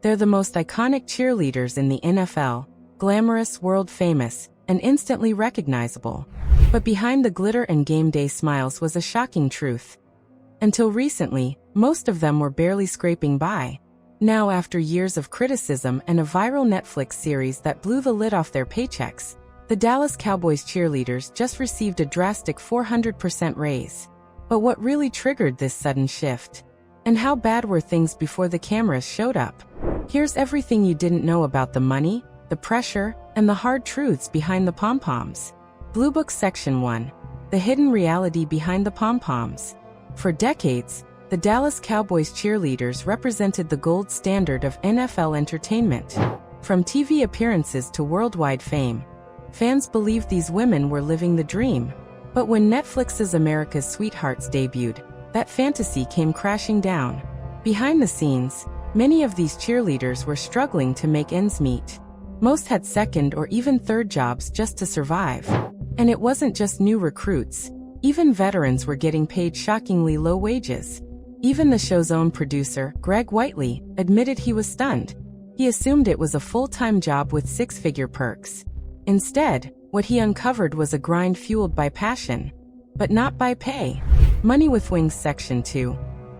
They're the most iconic cheerleaders in the NFL, glamorous, world-famous, and instantly recognizable. But behind the glitter and game day smiles was a shocking truth. Until recently, most of them were barely scraping by. Now, after years of criticism and a viral Netflix series that blew the lid off their paychecks, the Dallas Cowboys cheerleaders just received a drastic 400% raise. But what really triggered this sudden shift? And how bad were things before the cameras showed up? Here's everything you didn't know about the money, the pressure, and the hard truths behind the pom-poms. Blue Book Section 1. The hidden reality behind the pom-poms. For decades, the Dallas Cowboys cheerleaders represented the gold standard of NFL entertainment. From TV appearances to worldwide fame, fans believed these women were living the dream. But when Netflix's America's Sweethearts debuted, that fantasy came crashing down. Behind the scenes, many of these cheerleaders were struggling to make ends meet. Most had second or even third jobs just to survive. And it wasn't just new recruits. Even veterans were getting paid shockingly low wages. Even the show's own producer, Greg Whiteley, admitted he was stunned. He assumed it was a full-time job with six-figure perks. Instead, what he uncovered was a grind fueled by passion, but not by pay. Money with Wings Section 2.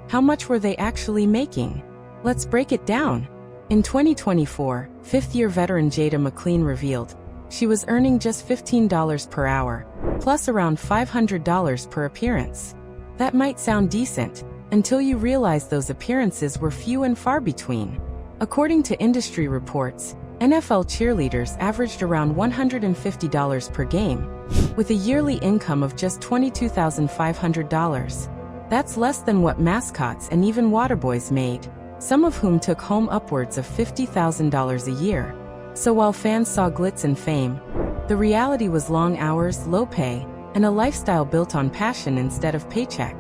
How much were they actually making? Let's break it down. In 2024, fifth-year veteran Jada McLean revealed she was earning just $15 per hour, plus around $500 per appearance. That might sound decent, until you realize those appearances were few and far between. According to industry reports, NFL cheerleaders averaged around $150 per game, with a yearly income of just $22,500. That's less than what mascots and even waterboys made, some of whom took home upwards of $50,000 a year. So while fans saw glitz and fame, the reality was long hours, low pay, and a lifestyle built on passion instead of paycheck.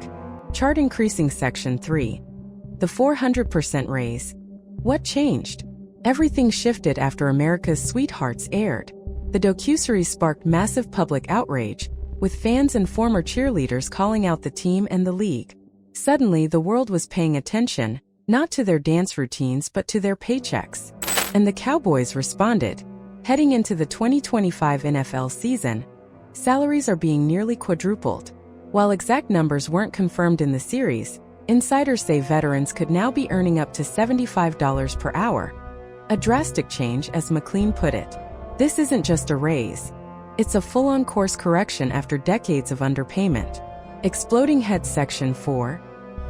Chart increasing Section 3. The 400% raise. What changed? Everything shifted after America's Sweethearts aired. The docuseries sparked massive public outrage, with fans and former cheerleaders calling out the team and the league. Suddenly, the world was paying attention, not to their dance routines but to their paychecks. And the Cowboys responded. Heading into the 2025 NFL season, salaries are being nearly quadrupled. While exact numbers weren't confirmed in the series, insiders say veterans could now be earning up to $75 per hour. A drastic change, as McLean put it. This isn't just a raise. It's a full-on course correction after decades of underpayment. Exploding Heads Section 4.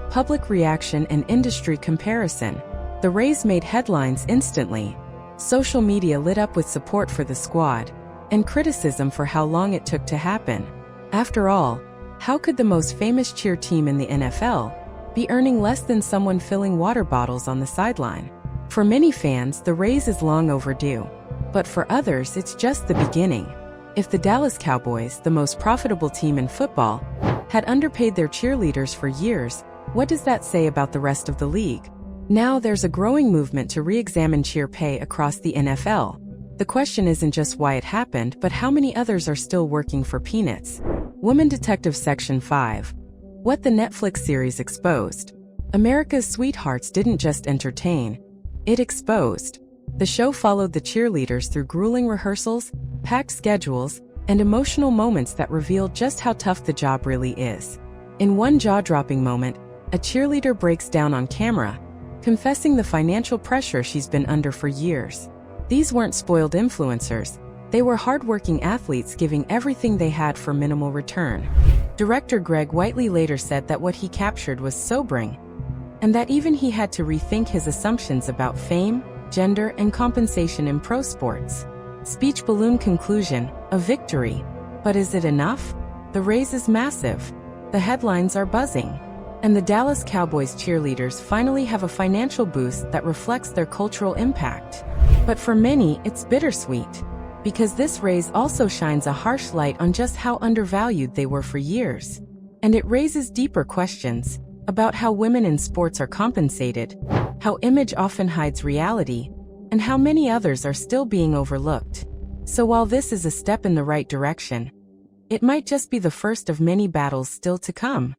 Public reaction and industry comparison. The raise made headlines instantly. Social media lit up with support for the squad, and criticism for how long it took to happen. After all, how could the most famous cheer team in the NFL be earning less than someone filling water bottles on the sideline? For many fans, the raise is long overdue. But for others, it's just the beginning. If the Dallas Cowboys, the most profitable team in football, had underpaid their cheerleaders for years, what does that say about the rest of the league? Now there's a growing movement to re-examine cheer pay across the NFL. The question isn't just why it happened, but how many others are still working for peanuts. Woman Detective Section 5. What the Netflix series exposed. America's Sweethearts didn't just entertain. It exposed. The show followed the cheerleaders through grueling rehearsals, packed schedules, and emotional moments that revealed just how tough the job really is. In one jaw-dropping moment, a cheerleader breaks down on camera, confessing the financial pressure she's been under for years. These weren't spoiled influencers. They were hardworking athletes giving everything they had for minimal return. Director Greg Whiteley later said that what he captured was sobering, and that even he had to rethink his assumptions about fame, gender, and compensation in pro sports. Speech balloon conclusion, a victory. But is it enough? The raise is massive. The headlines are buzzing. And the Dallas Cowboys cheerleaders finally have a financial boost that reflects their cultural impact. But for many, it's bittersweet. Because this raise also shines a harsh light on just how undervalued they were for years. And it raises deeper questions about how women in sports are compensated, how image often hides reality, and how many others are still being overlooked. So while this is a step in the right direction, it might just be the first of many battles still to come.